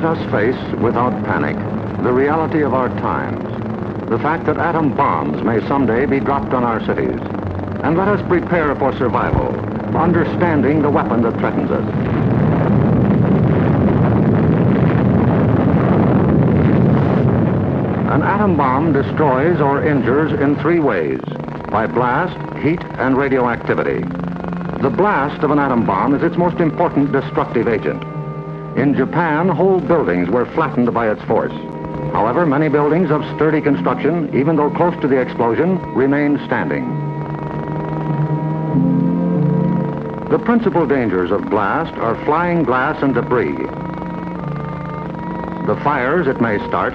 Let us face, without panic, the reality of our times. The fact that atom bombs may someday be dropped on our cities. And let us prepare for survival, understanding the weapon that threatens us. An atom bomb destroys or injures in three ways: by blast, heat, and radioactivity. The blast of an atom bomb is its most important destructive agent. In Japan, whole buildings were flattened by its force. However, many buildings of sturdy construction, even though close to the explosion, remain standing. The principal dangers of blast are flying glass and debris, the fires it may start,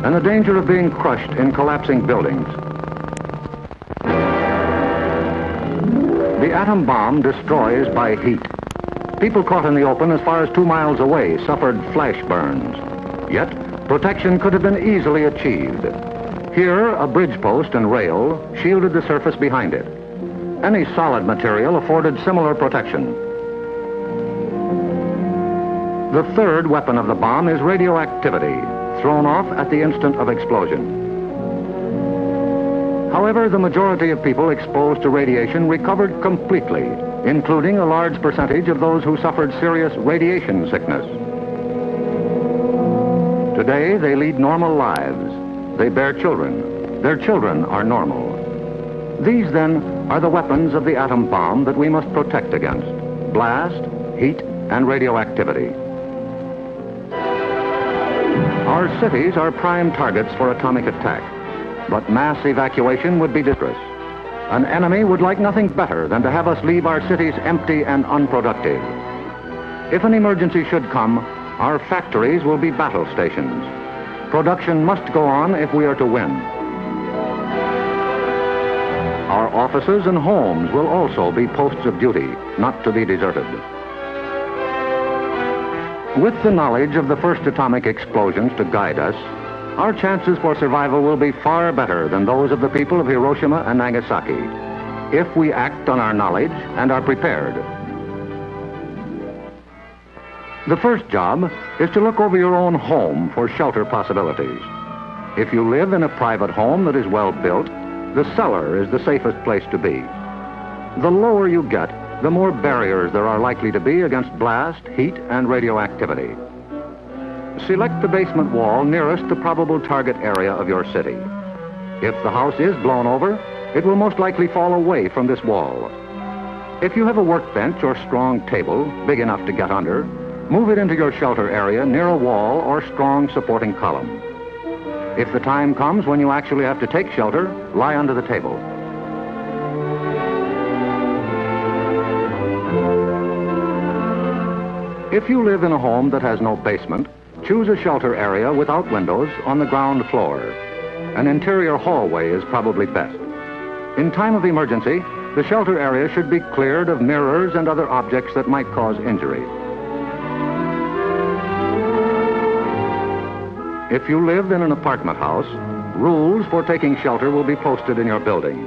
and the danger of being crushed in collapsing buildings. The atom bomb destroys by heat. People caught in the open as far as 2 miles away suffered flash burns. Yet, protection could have been easily achieved. Here, a bridge post and rail shielded the surface behind it. Any solid material afforded similar protection. The third weapon of the bomb is radioactivity, thrown off at the instant of explosion. However, the majority of people exposed to radiation recovered completely, including a large percentage of those who suffered serious radiation sickness. Today, they lead normal lives. They bear children. Their children are normal. These, then, are the weapons of the atom bomb that we must protect against: blast, heat, and radioactivity. Our cities are prime targets for atomic attack, but mass evacuation would be disastrous. An enemy would like nothing better than to have us leave our cities empty and unproductive. If an emergency should come, our factories will be battle stations. Production must go on if we are to win. Our offices and homes will also be posts of duty, not to be deserted. With the knowledge of the first atomic explosions to guide us, our chances for survival will be far better than those of the people of Hiroshima and Nagasaki, if we act on our knowledge and are prepared. The first job is to look over your own home for shelter possibilities. If you live in a private home that is well built, the cellar is the safest place to be. The lower you get, the more barriers there are likely to be against blast, heat, and radioactivity. Select the basement wall nearest the probable target area of your city. If the house is blown over, it will most likely fall away from this wall. If you have a workbench or strong table big enough to get under, move it into your shelter area near a wall or strong supporting column. If the time comes when you actually have to take shelter, lie under the table. If you live in a home that has no basement, choose a shelter area without windows on the ground floor. An interior hallway is probably best. In time of emergency, the shelter area should be cleared of mirrors and other objects that might cause injury. If you live in an apartment house, rules for taking shelter will be posted in your building.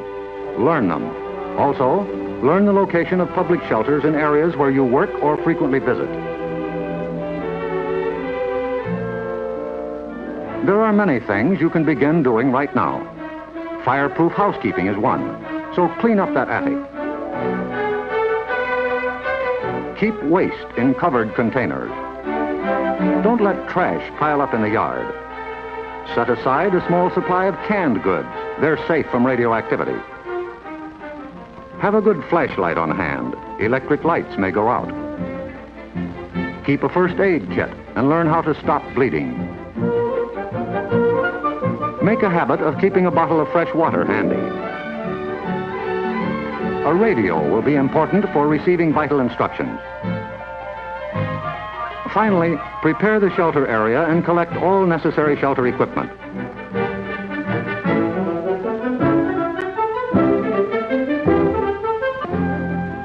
Learn them. Also, learn the location of public shelters in areas where you work or frequently visit. There are many things you can begin doing right now. Fireproof housekeeping is one, so clean up that attic. Keep waste in covered containers. Don't let trash pile up in the yard. Set aside a small supply of canned goods. They're safe from radioactivity. Have a good flashlight on hand. Electric lights may go out. Keep a first aid kit and learn how to stop bleeding. Make a habit of keeping a bottle of fresh water handy. A radio will be important for receiving vital instructions. Finally, prepare the shelter area and collect all necessary shelter equipment.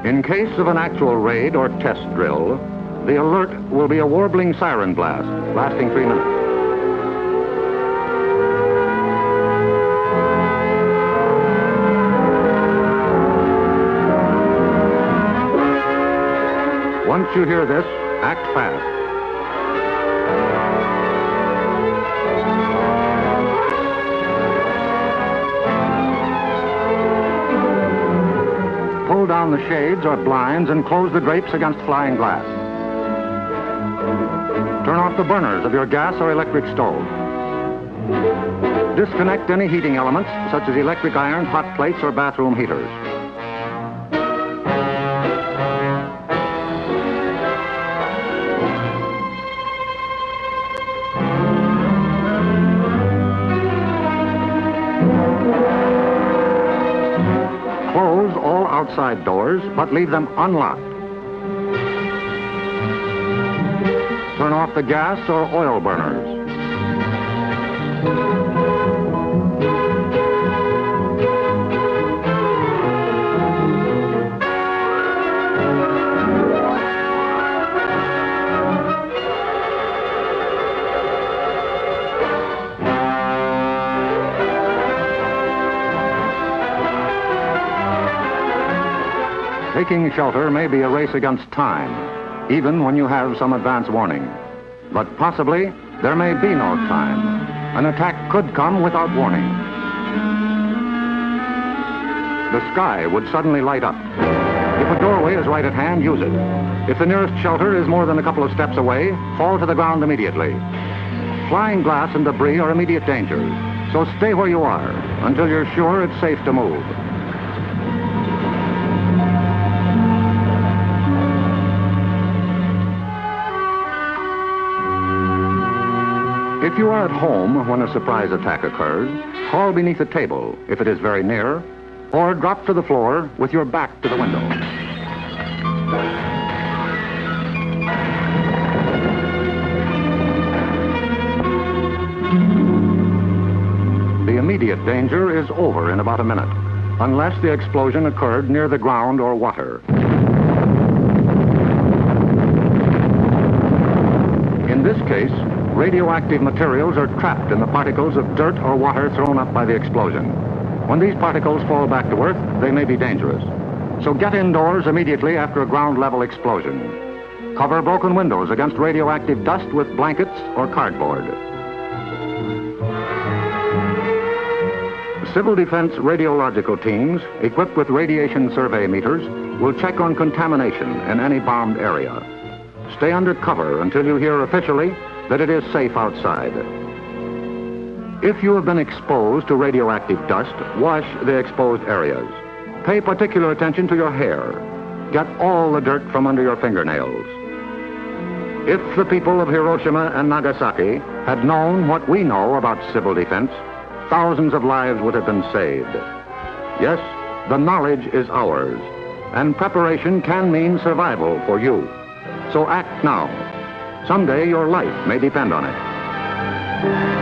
In case of an actual raid or test drill, the alert will be a warbling siren blast lasting 3 minutes. Once you hear this, act fast. down the shades or blinds and close the drapes against flying glass. Turn off the burners of your gas or electric stove. Disconnect any heating elements, such as electric irons, hot plates, or bathroom heaters. Close all outside doors, but leave them unlocked. Turn off the gas or oil burners. Taking shelter may be a race against time, even when you have some advance warning. But possibly, there may be no time. An attack could come without warning. The sky would suddenly light up. If a doorway is right at hand, use it. If the nearest shelter is more than a couple of steps away, fall to the ground immediately. Flying glass and debris are immediate dangers, so stay where you are until you're sure it's safe to move. If you are at home when a surprise attack occurs, crawl beneath a table if it is very near, or drop to the floor with your back to the window. The immediate danger is over in about a minute, unless the explosion occurred near the ground or water. In this case, radioactive materials are trapped in the particles of dirt or water thrown up by the explosion. When these particles fall back to Earth, they may be dangerous. So get indoors immediately after a ground-level explosion. Cover broken windows against radioactive dust with blankets or cardboard. Civil defense radiological teams, equipped with radiation survey meters, will check on contamination in any bombed area. Stay under cover until you hear officially that it is safe outside. If you have been exposed to radioactive dust, wash the exposed areas. Pay particular attention to your hair. Get all the dirt from under your fingernails. If the people of Hiroshima and Nagasaki had known what we know about civil defense, thousands of lives would have been saved. Yes, the knowledge is ours, and preparation can mean survival for you. So act now. Someday your life may depend on it.